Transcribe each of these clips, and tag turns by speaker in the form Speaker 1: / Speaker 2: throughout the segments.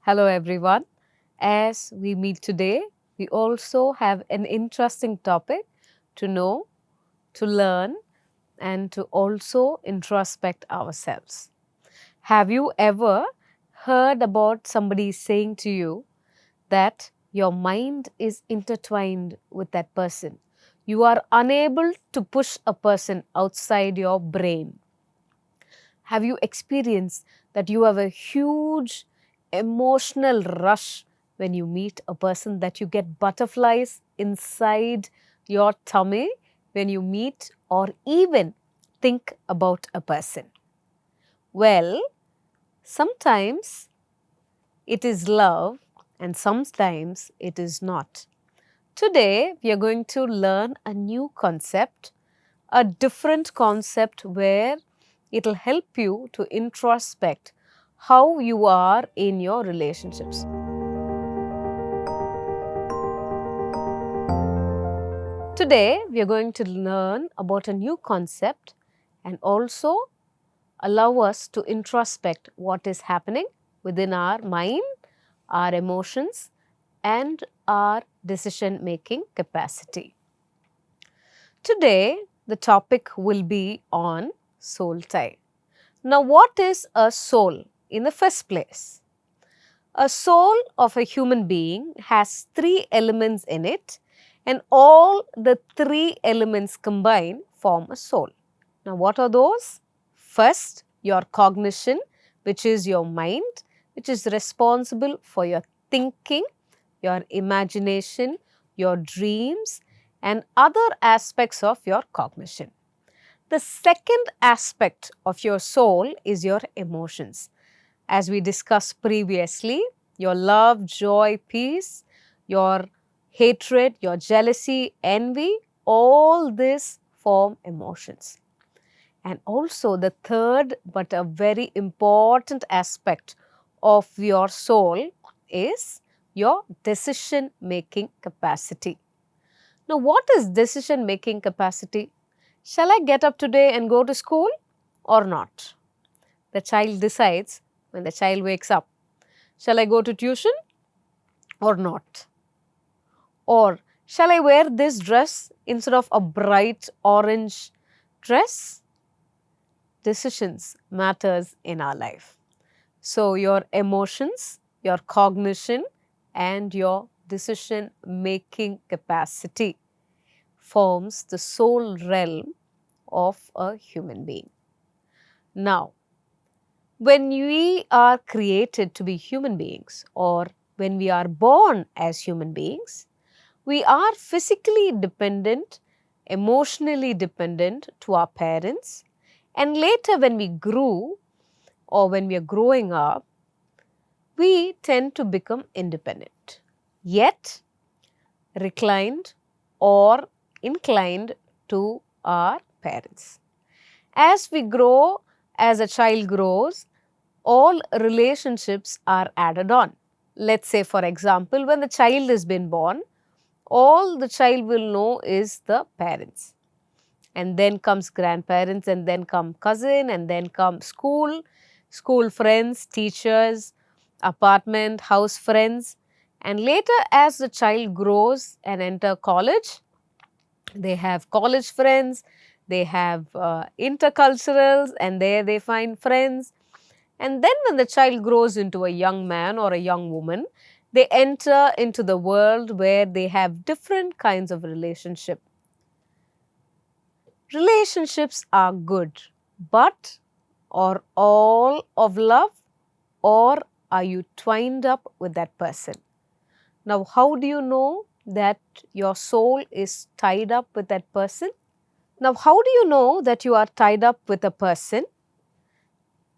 Speaker 1: Hello everyone. As we meet today, we also have an interesting topic to know, to learn, and to also introspect ourselves. Have you ever heard about somebody saying to you that your mind is intertwined with that person? You are unable to push a person outside your brain. Have you experienced that you have a huge emotional rush when you meet a person, that you get butterflies inside your tummy when you meet or even think about a person? Well, sometimes it is love and sometimes it is not. Today, we are going to learn a new concept, a different concept where it will help you to introspect how you are in your relationships. Today, we are going to learn about a new concept and also allow us to introspect what is happening within our mind, our emotions, and our decision-making capacity. Today, the topic will be on soul tie. Now, what is a soul in the first place? A soul of a human being has three elements in it, and all the three elements combined form a soul. Now, what are those? First, your cognition, which is your mind, which is responsible for your thinking, your imagination, your dreams, and other aspects of your cognition. The second aspect of your soul is your emotions. As we discussed previously, your love, joy, peace, your hatred, your jealousy, envy, all this form emotions. And also the third but a very important aspect of your soul is your decision-making capacity. Now, what is decision-making capacity? Shall I get up today and go to school or not? The child decides when the child wakes up. Shall I go to tuition or not? Or shall I wear this dress instead of a bright orange dress? Decisions matters in our life. So, your emotions, your cognition, and your decision-making capacity forms the soul realm of a human being. Now, when we are created to be human beings, or when we are born as human beings, we are physically dependent, emotionally dependent to our parents, and later when we grew or when we are growing up, we tend to become independent, yet reclined or inclined to our parents. As we grow, as a child grows, all relationships are added on. Let's say, for example, when the child has been born, all the child will know is the parents. And then comes grandparents, and then come cousin, and then come school, school friends, teachers, apartment, house friends. And later, as the child grows and enter college, they have college friends, they have interculturals, and there they find friends. And then when the child grows into a young man or a young woman, they enter into the world where they have different kinds of relationship. Relationships are good, but are all of love, or are you twined up with that person? Now, how do you know that your soul is tied up with that person? Now, how do you know that you are tied up with a person?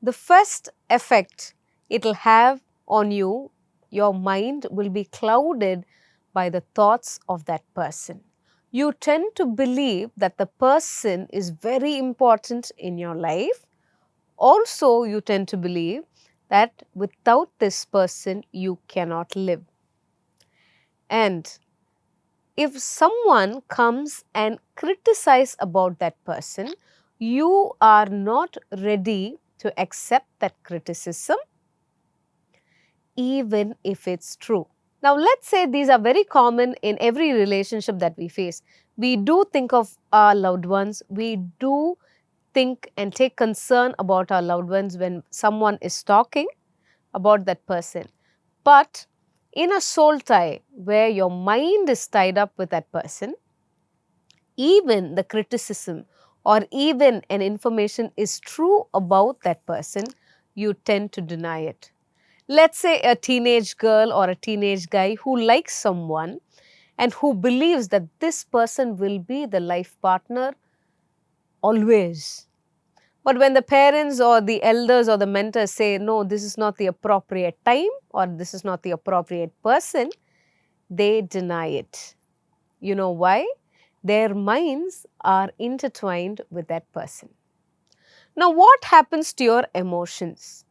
Speaker 1: The first effect it will have on you, your mind will be clouded by the thoughts of that person. You tend to believe that the person is very important in your life. Also, you tend to believe that without this person, you cannot live. And if someone comes and criticizes about that person, you are not ready to accept that criticism. even if it's true. Now, let's say these are very common in every relationship that we face. We do think of our loved ones. We do think and take concern about our loved ones when someone is talking about that person. But in a soul tie where your mind is tied up with that person, even the criticism or even an information is true about that person, you tend to deny it. Let's say a teenage girl or a teenage guy who likes someone and who believes that this person will be the life partner always. But when the parents or the elders or the mentors say, no, this is not the appropriate time or this is not the appropriate person, they deny it. You know why? Their minds are intertwined with that person. Now, what happens to your emotions?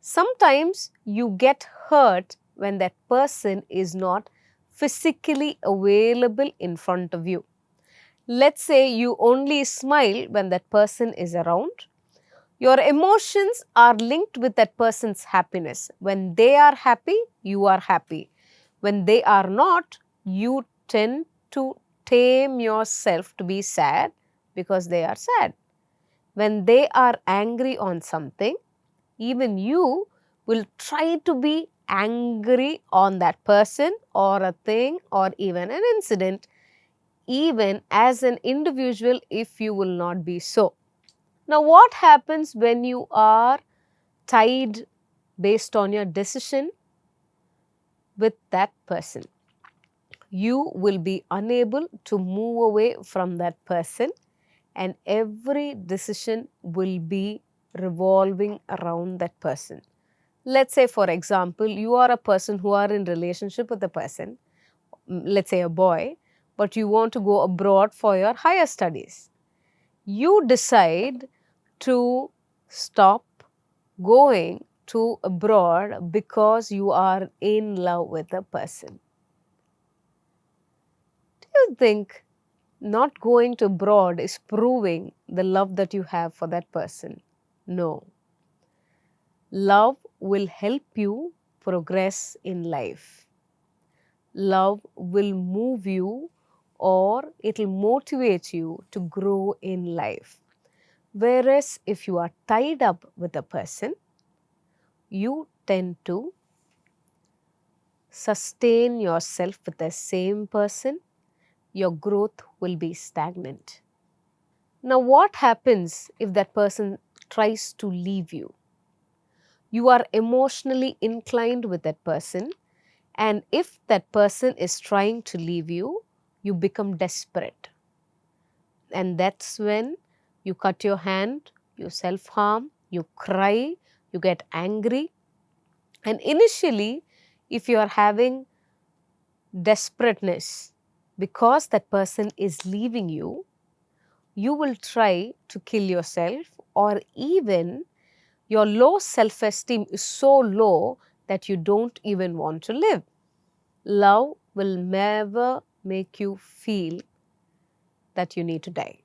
Speaker 1: Sometimes you get hurt when that person is not physically available in front of you. Let's say you only smile when that person is around. Your emotions are linked with that person's happiness. When they are happy, you are happy. When they are not, you tend to tame yourself to be sad because they are sad. When they are angry on something, even you will try to be angry on that person or a thing or even an incident, even as an individual if you will not be so. Now, what happens when you are tied based on your decision with that person? You will be unable to move away from that person and every decision will be revolving around that person. Let's say, for example, you are a person who are in relationship with a person, let's say a boy, but you want to go abroad for your higher studies. You decide to stop going to abroad because you are in love with a person. Do you think not going to abroad is proving the love that you have for that person? No. Love will help you progress in life. Love will move you or it will motivate you to grow in life. Whereas if you are tied up with a person, you tend to sustain yourself with the same person, your growth will be stagnant. Now, what happens if that person tries to leave you? You are emotionally inclined with that person, and if that person is trying to leave you, you become desperate. And that's when you cut your hand, you self-harm, you cry, you get angry. And initially, if you are having desperateness because that person is leaving you, you will try to kill yourself, or even your low self-esteem is so low that you don't even want to live. Love will never make you feel that you need to die,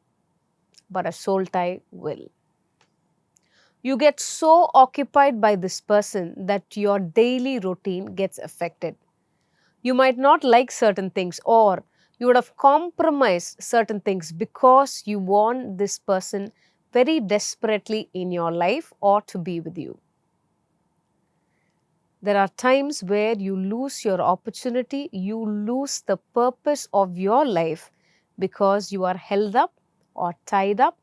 Speaker 1: but a soul tie will. You get so occupied by this person that your daily routine gets affected. You might not like certain things, or you would have compromised certain things because you want this person very desperately in your life or to be with you. There are times where you lose your opportunity, you lose the purpose of your life because you are held up or tied up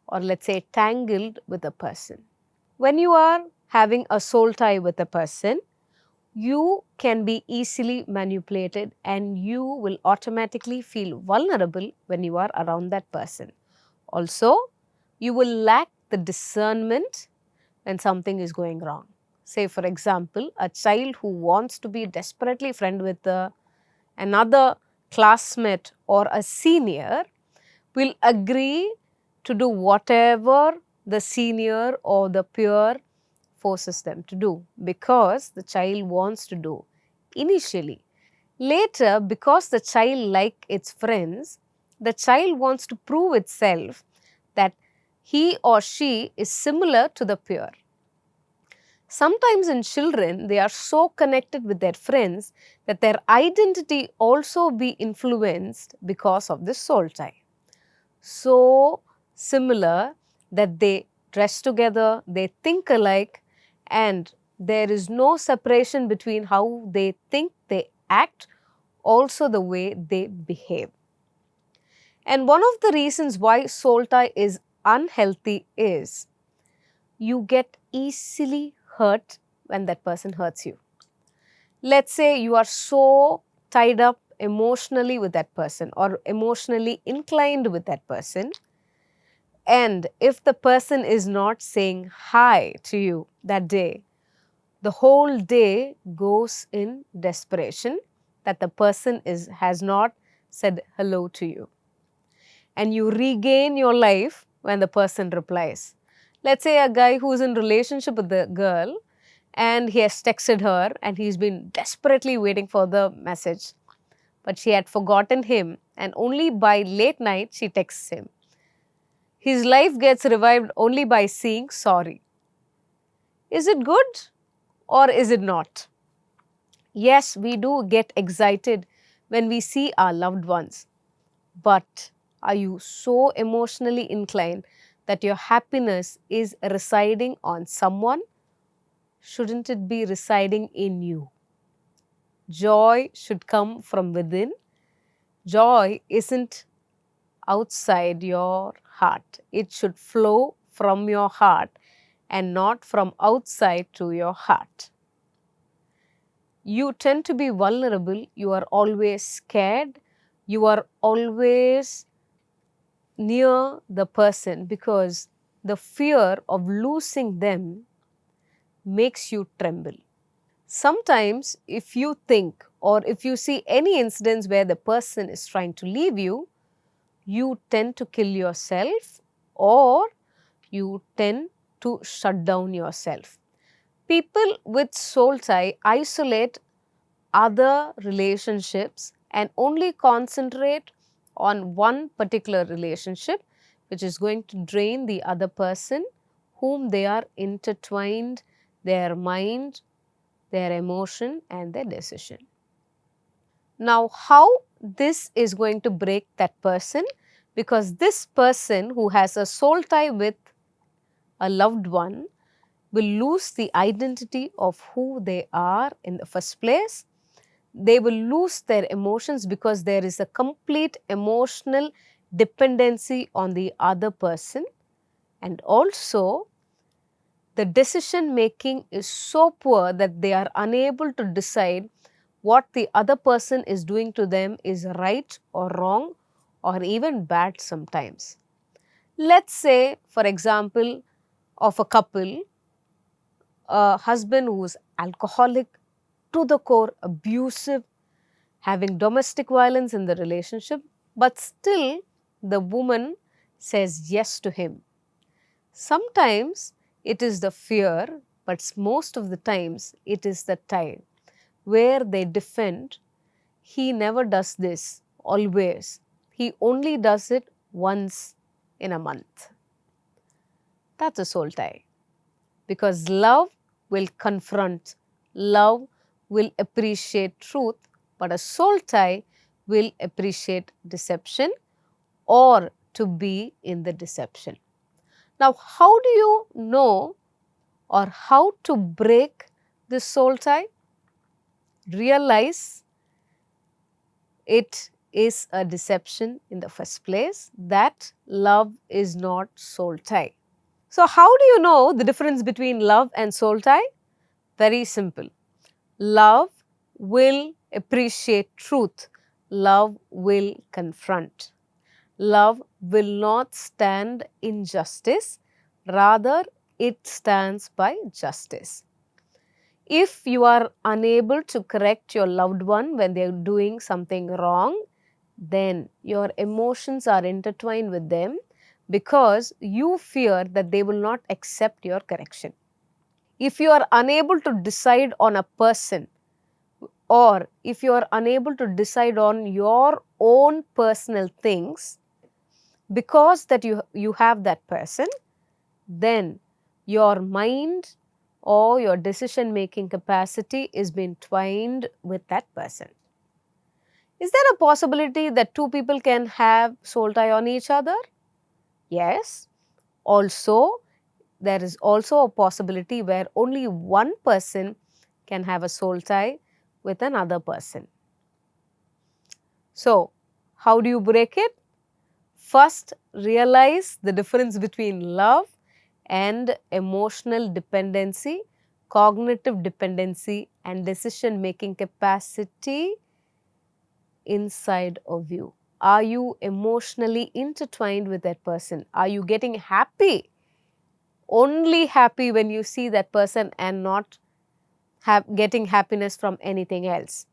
Speaker 1: or let's say tangled with a person. When you are having a soul tie with a person, you can be easily manipulated and you will automatically feel vulnerable when you are around that person. Also, you will lack the discernment when something is going wrong. Say for example, a child who wants to be desperately friend with another classmate or a senior will agree to do whatever the senior or the peer forces them to do because the child wants to do initially. Later, because the child likes its friends, the child wants to prove itself that he or she is similar to the peer. Sometimes in children, they are so connected with their friends that their identity also be influenced because of this soul tie. So similar that they dress together, they think alike, and there is no separation between how they think, they act, also the way they behave. And one of the reasons why soul tie is unhealthy is you get easily hurt when that person hurts you. Let's say you are so tied up emotionally with that person or emotionally inclined with that person, and if the person is not saying hi to you that day, the whole day goes in desperation that the person has not said hello to you. And you regain your life when the person replies. Let's say a guy who is in relationship with the girl and he has texted her and he's been desperately waiting for the message. But she had forgotten him and only by late night she texts him. His life gets revived only by seeing sorry. Is it good or is it not? Yes, we do get excited when we see our loved ones. But are you so emotionally inclined that your happiness is residing on someone? Shouldn't it be residing in you? Joy should come from within. Joy isn't outside your heart. It should flow from your heart and not from outside to your heart. You tend to be vulnerable. You are always scared. You are always near the person because the fear of losing them makes you tremble. Sometimes if you think or if you see any incidents where the person is trying to leave you, you tend to kill yourself or you tend to shut down yourself. People with soul tie isolate other relationships and only concentrate on one particular relationship which is going to drain the other person whom they are intertwined, their mind, their emotion and their decision. Now, how this is going to break that person? Because this person who has a soul tie with a loved one will lose the identity of who they are in the first place. They will lose their emotions because there is a complete emotional dependency on the other person, and also the decision making is so poor that they are unable to decide what the other person is doing to them is right or wrong or even bad sometimes. Let's say, for example, of a couple, a husband who is alcoholic, to the core, abusive, having domestic violence in the relationship, but still the woman says yes to him. Sometimes it is the fear, but most of the times it is the tie where they defend, he never does this, always. He only does it once in a month. That's a soul tie. Because love will confront, love will appreciate truth, but a soul tie will appreciate deception or to be in the deception. Now, how do you know or how to break this soul tie? Realize it is a deception in the first place, that love is not soul tie. So, how do you know the difference between love and soul tie? Very simple. Love will appreciate truth. Love will confront. Love will not stand in justice, rather it stands by justice. If you are unable to correct your loved one when they are doing something wrong, then your emotions are intertwined with them because you fear that they will not accept your correction. If you are unable to decide on a person or if you are unable to decide on your own personal things because that you have that person, then your mind or your decision making capacity is being twined with that person. Is there a possibility that two people can have soul tie on each other? Yes. Also, there is also a possibility where only one person can have a soul tie with another person. So, how do you break it? First, realize the difference between love and emotional dependency, cognitive dependency and decision making capacity inside of you. Are you emotionally intertwined with that person? Are you getting happy, only happy when you see that person and not getting happiness from anything else?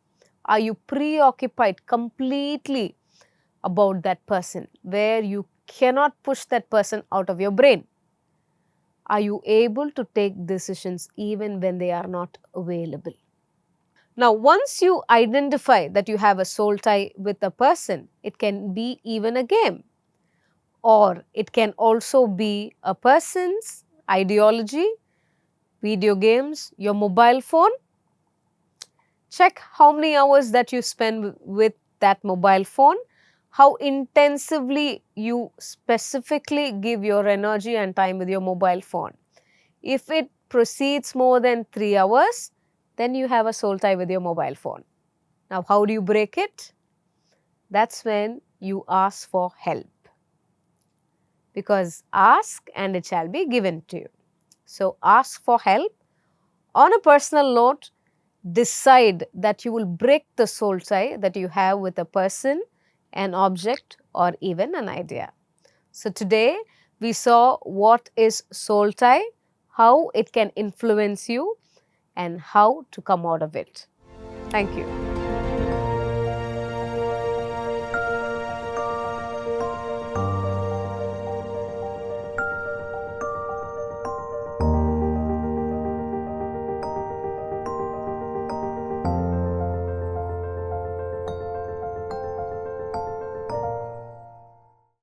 Speaker 1: Are you preoccupied completely about that person where you cannot push that person out of your brain? Are you able to take decisions even when they are not available? Now, once you identify that you have a soul tie with a person, it can be even a game, or it can also be a person's ideology, video games, your mobile phone. Check how many hours that you spend with that mobile phone, how intensively you specifically give your energy and time with your mobile phone. If it proceeds more than 3 hours, then you have a soul tie with your mobile phone. Now, how do you break it? That's when you ask for help, because ask and it shall be given to you. So, ask for help. On a personal note, decide that you will break the soul tie that you have with a person, an object or even an idea. So, today we saw what is soul tie, how it can influence you and how to come out of it. Thank you.